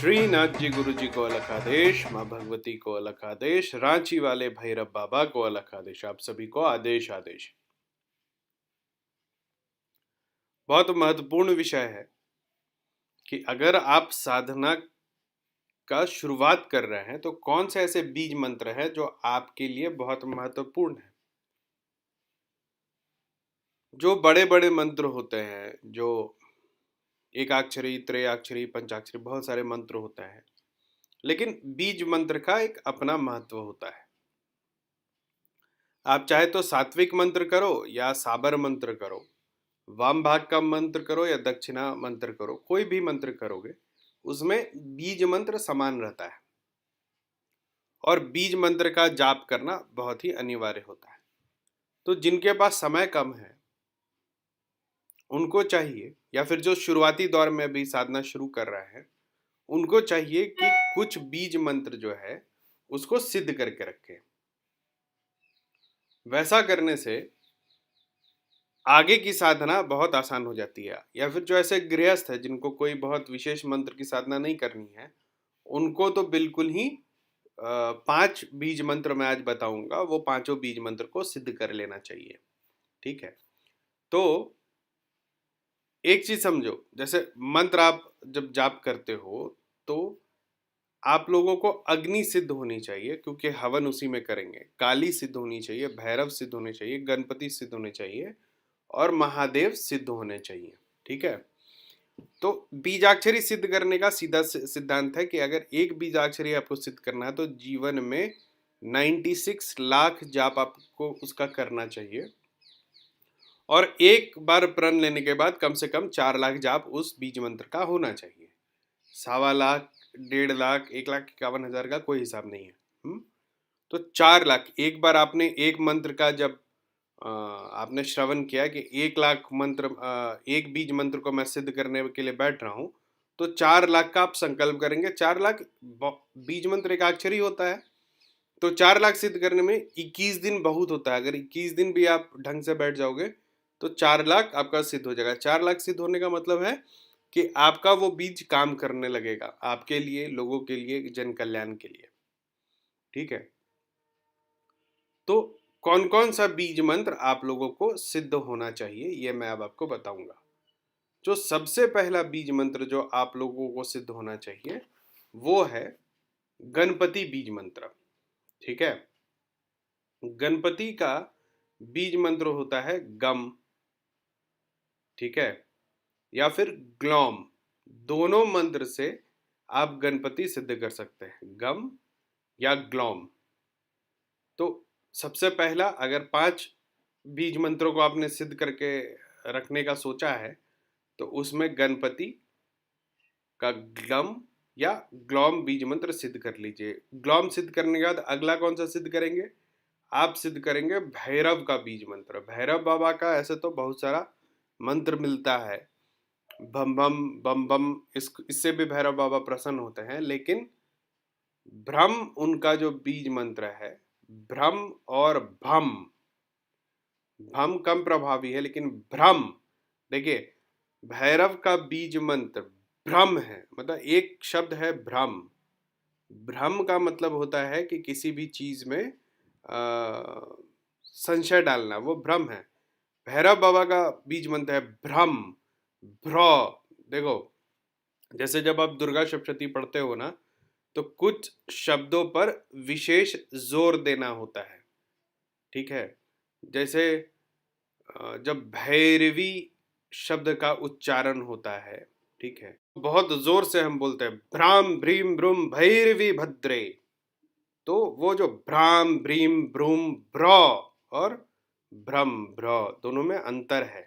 श्रीनाथ जी गुरु जी को अलग आदेश, माँ भगवती को अलग आदेश, रांची वाले भैरव बाबा को अलग आदेश। आप सभी को आदेश आदेश। बहुत महत्वपूर्ण विषय है कि अगर आप साधना का शुरुआत कर रहे हैं तो कौन से ऐसे बीज मंत्र हैं जो आपके लिए बहुत महत्वपूर्ण है। जो बड़े बड़े मंत्र होते हैं, जो एकाक्षरी, त्रयाक्षरी, पंचाक्षरी, बहुत सारे मंत्र होते हैं, लेकिन बीज मंत्र का एक अपना महत्व होता है। आप चाहे तो सात्विक मंत्र करो या साबर मंत्र करो, वाम भाग का मंत्र करो या दक्षिणा मंत्र करो, कोई भी मंत्र करोगे उसमें बीज मंत्र समान रहता है और बीज मंत्र का जाप करना बहुत ही अनिवार्य होता है। तो जिनके पास समय कम है उनको चाहिए, या फिर जो शुरुआती दौर में भी साधना शुरू कर रहे हैं उनको चाहिए कि कुछ बीज मंत्र जो है उसको सिद्ध करके रखें। वैसा करने से आगे की साधना बहुत आसान हो जाती है। या फिर जो ऐसे गृहस्थ है जिनको कोई बहुत विशेष मंत्र की साधना नहीं करनी है, उनको तो बिल्कुल ही 5 बीज मंत्र मैं आज बताऊंगा, वो पांचों बीज मंत्र को सिद्ध कर लेना चाहिए। ठीक है, तो एक चीज समझो, जैसे मंत्र आप जब जाप करते हो तो आप लोगों को अग्नि सिद्ध होनी चाहिए, क्योंकि हवन उसी में करेंगे। काली सिद्ध होनी चाहिए, भैरव सिद्ध होने चाहिए, गणपति सिद्ध होने चाहिए और महादेव सिद्ध होने चाहिए। ठीक है, तो बीजाक्षरी सिद्ध करने का सीधा सिद्धांत है कि अगर एक बीजाक्षरी आपको सिद्ध करना है तो जीवन में 96 लाख जाप आपको उसका करना चाहिए, और एक बार प्रण लेने के बाद कम से कम 4 लाख जाप उस बीज मंत्र का होना चाहिए। 1.25 लाख, 1.5 लाख, 1,51,000 का कोई हिसाब नहीं है। तो 4 लाख, एक बार आपने एक मंत्र का जब आपने श्रवण किया कि 1 लाख मंत्र, एक बीज मंत्र को मैं सिद्ध करने के लिए बैठ रहा हूं, तो 4 लाख का आप संकल्प करेंगे। 4 लाख बीज मंत्र एक अक्षरी होता है, तो 4 लाख सिद्ध करने में 21 दिन बहुत होता है। अगर 21 दिन भी आप ढंग से बैठ जाओगे तो 4 लाख आपका सिद्ध हो जाएगा। 4 लाख सिद्ध होने का मतलब है कि आपका वो बीज काम करने लगेगा आपके लिए, लोगों के लिए, जन कल्याण के लिए। ठीक है, तो कौन कौन सा बीज मंत्र आप लोगों को सिद्ध होना चाहिए ये मैं अब आपको बताऊंगा। जो सबसे पहला बीज मंत्र जो आप लोगों को सिद्ध होना चाहिए वो है गणपति बीज मंत्र। ठीक है, गणपति का बीज मंत्र होता है गम, ठीक है, या फिर ग्लौम। दोनों मंत्र से आप गणपति सिद्ध कर सकते हैं, गम या ग्लौम। तो सबसे पहला, अगर 5 बीज मंत्रों को आपने सिद्ध करके रखने का सोचा है तो उसमें गणपति का ग्लम या ग्लौम बीज मंत्र सिद्ध कर लीजिए। ग्लौम सिद्ध करने के बाद अगला कौन सा सिद्ध करेंगे? आप सिद्ध करेंगे भैरव का बीज मंत्र। भैरव बाबा का ऐसे तो बहुत सारा मंत्र मिलता है, बम बम बम बम, इससे भी भैरव बाबा प्रसन्न होते हैं, लेकिन भ्रम उनका जो बीज मंत्र है, भ्रम और भम, भम कम प्रभावी है लेकिन भ्रम, देखिए भैरव का बीज मंत्र भ्रम है, मतलब एक शब्द है भ्रम। भ्रम का मतलब होता है कि किसी भी चीज में संशय डालना, वो भ्रम है। भैरव बाबा का बीज मंत्र है भ्रम, भ्र। देखो, जैसे जब आप दुर्गा सप्तशती पढ़ते हो ना, तो कुछ शब्दों पर विशेष जोर देना होता है। ठीक है, जैसे जब भैरवी शब्द का उच्चारण होता है, ठीक है, बहुत जोर से हम बोलते हैं भ्राम भ्रीम भ्रूम भैरवी भद्रे। तो वो जो भ्राम भ्रीम भ्रूम भ्र और भ्रम भ्र, दोनों में अंतर है,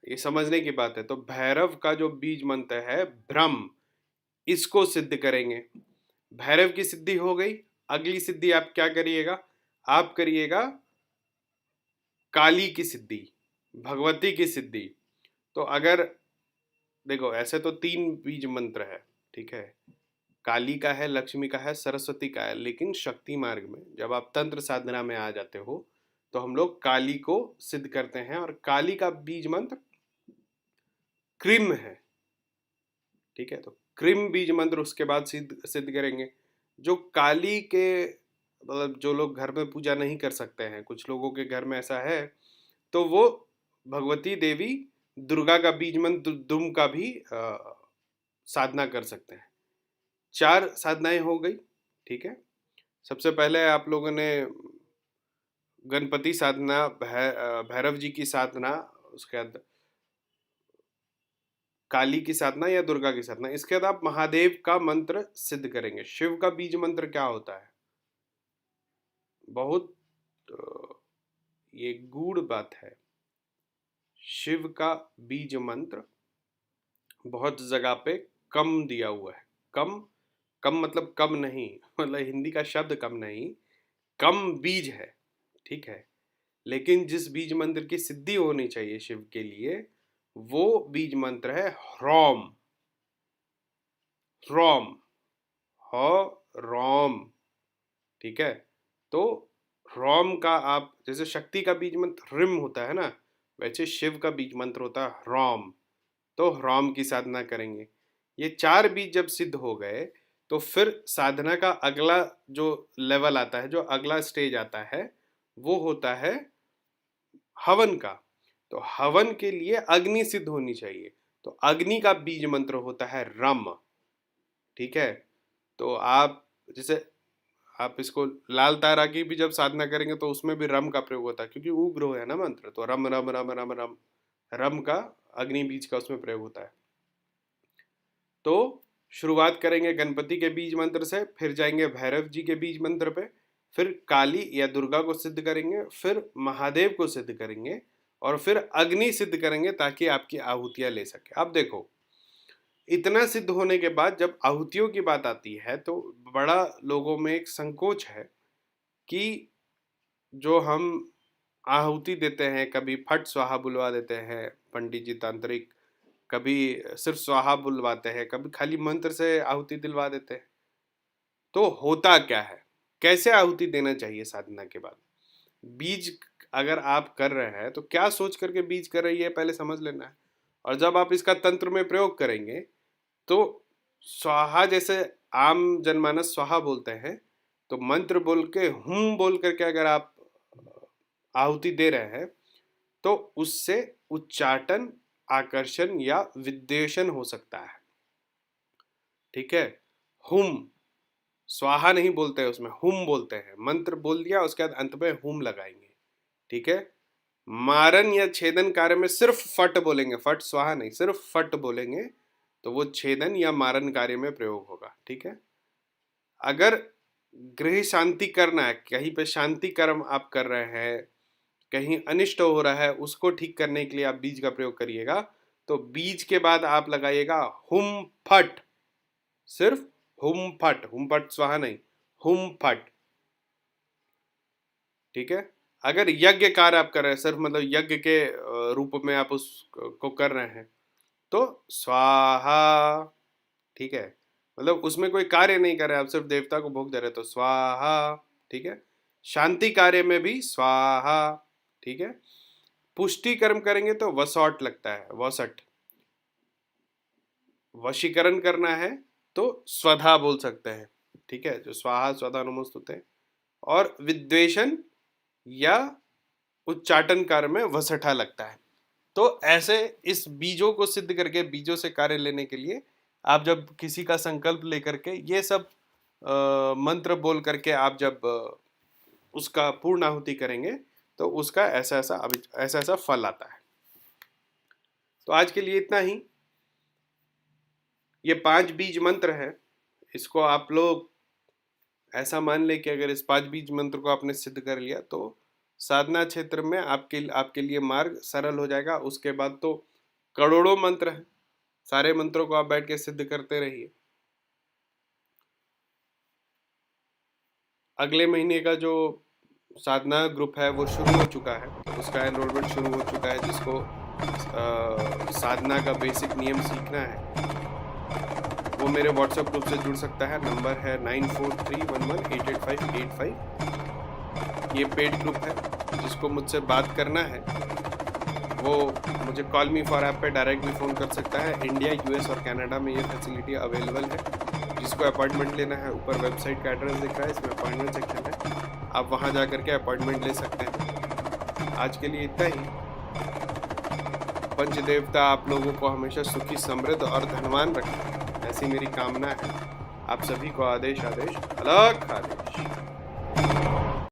ये समझने की बात है। तो भैरव का जो बीज मंत्र है भ्रम, इसको सिद्ध करेंगे। भैरव की सिद्धि हो गई, अगली सिद्धि आप क्या करिएगा? आप करिएगा काली की सिद्धि, भगवती की सिद्धि। तो अगर देखो, ऐसे तो 3 बीज मंत्र है, ठीक है, काली का है, लक्ष्मी का है, सरस्वती का है, लेकिन शक्ति मार्ग में जब आप तंत्र साधना में आ जाते हो तो हम लोग काली को सिद्ध करते हैं, और काली का बीज मंत्र क्रीम है। ठीक है। तो क्रिम बीज मंत्र उसके बाद सिद्ध करेंगे। जो काली के मतलब जो लोग घर में पूजा नहीं कर सकते हैं, कुछ लोगों के घर में ऐसा है, तो वो भगवती देवी दुर्गा का बीज मंत्र दुम का भी साधना कर सकते हैं। 4 साधनाएं हो गई, ठीक है। सबसे पहले आप लोगों ने गणपति साधना, भैरव जी की साधना, उसके बाद काली की साधना या दुर्गा की साधना। इसके बाद आप महादेव का मंत्र सिद्ध करेंगे। शिव का बीज मंत्र क्या होता है? बहुत ये गूढ़ बात है। शिव का बीज मंत्र बहुत जगह पे कम दिया हुआ है। कम कम मतलब कम नहीं, मतलब हिंदी का शब्द कम नहीं, कम बीज है, ठीक है। लेकिन जिस बीज मंत्र की सिद्धि होनी चाहिए शिव के लिए, वो बीज मंत्र है ह्रौम। ह्रौम, ह रौम, ठीक है। तो ह्रौम का आप, जैसे शक्ति का बीज मंत्र ह्रीम होता है ना, वैसे शिव का बीज मंत्र होता है ह्रौम। तो ह्रौम की साधना करेंगे। ये 4 बीज जब सिद्ध हो गए, तो फिर साधना का अगला जो लेवल आता है, जो अगला स्टेज आता है, वो होता है हवन का। तो हवन के लिए अग्नि सिद्ध होनी चाहिए। तो अग्नि का बीज मंत्र होता है रम, ठीक है। तो आप जैसे आप इसको लाल तारा की भी जब साधना करेंगे तो उसमें भी रम का प्रयोग होता है, क्योंकि उग्र है ना मंत्र, तो रम रम रम रम रम, रम का अग्नि बीज का उसमें प्रयोग होता है। तो शुरुआत करेंगे गणपति के बीज मंत्र से, फिर जाएंगे भैरव जी के बीज मंत्र पे, फिर काली या दुर्गा को सिद्ध करेंगे, फिर महादेव को सिद्ध करेंगे, और फिर अग्नि सिद्ध करेंगे ताकि आपकी आहुतियां ले सके। अब देखो, इतना सिद्ध होने के बाद जब आहुतियों की बात आती है तो बड़ा लोगों में एक संकोच है कि जो हम आहुति देते हैं, कभी फट स्वाहा बुलवा देते हैं पंडित जी तांत्रिक, कभी सिर्फ स्वाहा बुलवाते हैं, कभी खाली मंत्र से आहुति दिलवा देते हैं। तो होता क्या है, कैसे आहुति देना चाहिए साधना के बाद? बीज अगर आप कर रहे हैं तो क्या सोच करके बीज कर रही है पहले समझ लेना है। और जब आप इसका तंत्र में प्रयोग करेंगे तो स्वाहा, जैसे आम जनमानस स्वाहा बोलते हैं, तो मंत्र बोल के हुम बोल करके अगर आप आहुति दे रहे हैं तो उससे उच्चाटन, आकर्षण या विद्वेषण हो सकता है, ठीक है। हुम, स्वाहा नहीं बोलते हैं उसमें, हुम बोलते हैं। मंत्र बोल दिया, उसके बाद अंत में हुम लगाएंगे, ठीक है। मारन या छेदन कार्य में सिर्फ फट बोलेंगे, फट स्वाहा नहीं, सिर्फ फट बोलेंगे, तो वो छेदन या मारन कार्य में प्रयोग होगा, ठीक है। अगर गृह शांति करना है, कहीं पे शांति कर्म आप कर रहे हैं, कहीं अनिष्ट हो रहा है, उसको ठीक करने के लिए आप बीज का प्रयोग करिएगा। तो बीज के बाद आप लगाइएगा हुम फट, सिर्फ हुम फट स्वाहा नहीं, हुम फट, ठीक है। अगर यज्ञ कार्य आप कर रहे हैं, सिर्फ मतलब यज्ञ के रूप में आप उसको कर रहे हैं, तो स्वाहा, ठीक है। मतलब उसमें कोई कार्य नहीं कर रहे, आप सिर्फ देवता को भोग दे रहे, तो स्वाहा, ठीक है। शांति कार्य में भी स्वाहा, ठीक है। पुष्टि कर्म करेंगे तो वसौट लगता है, वसट। वशीकरण करना है तो स्वधा बोल सकते हैं, ठीक है, जो स्वाहा स्वधा नमस्त होते हैं। और विद्वेषण या उच्चाटन कार्य में वसठा लगता है। तो ऐसे इस बीजों को सिद्ध करके, बीजों से कार्य लेने के लिए आप जब किसी का संकल्प लेकर के ये सब मंत्र बोल करके आप जब उसका पूर्ण आहुति करेंगे तो उसका ऐसा ऐसा फल आता है। तो आज के लिए इतना ही। ये 5 बीज मंत्र है, इसको आप लोग ऐसा मान ले कि अगर इस 5 बीज मंत्र को आपने सिद्ध कर लिया तो साधना क्षेत्र में आपके लिए मार्ग सरल हो जाएगा। उसके बाद तो करोड़ों मंत्र हैं, सारे मंत्रों को आप बैठ के सिद्ध करते रहिए। अगले महीने का जो साधना ग्रुप है वो शुरू हो चुका है, उसका एनरोलमेंट शुरू हो चुका है। जिसको साधना का बेसिक नियम सीखना है वो मेरे व्हाट्सएप ग्रुप से जुड़ सकता है। नंबर है 9431188585। ये पेड ग्रुप है, जिसको मुझसे बात करना है वो मुझे कॉल मी फॉर ऐप पे डायरेक्ट भी फ़ोन कर सकता है। इंडिया, यूएस और कनाडा में ये फैसिलिटी अवेलेबल है। जिसको अपॉइंटमेंट लेना है, ऊपर वेबसाइट का एड्रेस दिख रहा है, इसमें अपॉइंटमेंट सेक्शन है, आप वहाँ जा कर के अपॉइंटमेंट ले सकते हैं। आज के लिए इतना ही। पंच देवता आप लोगों को हमेशा सुखी, समृद्ध और धनवान रखें, ऐसी मेरी कामना है। आप सभी को आदेश आदेश, अलग आदेश।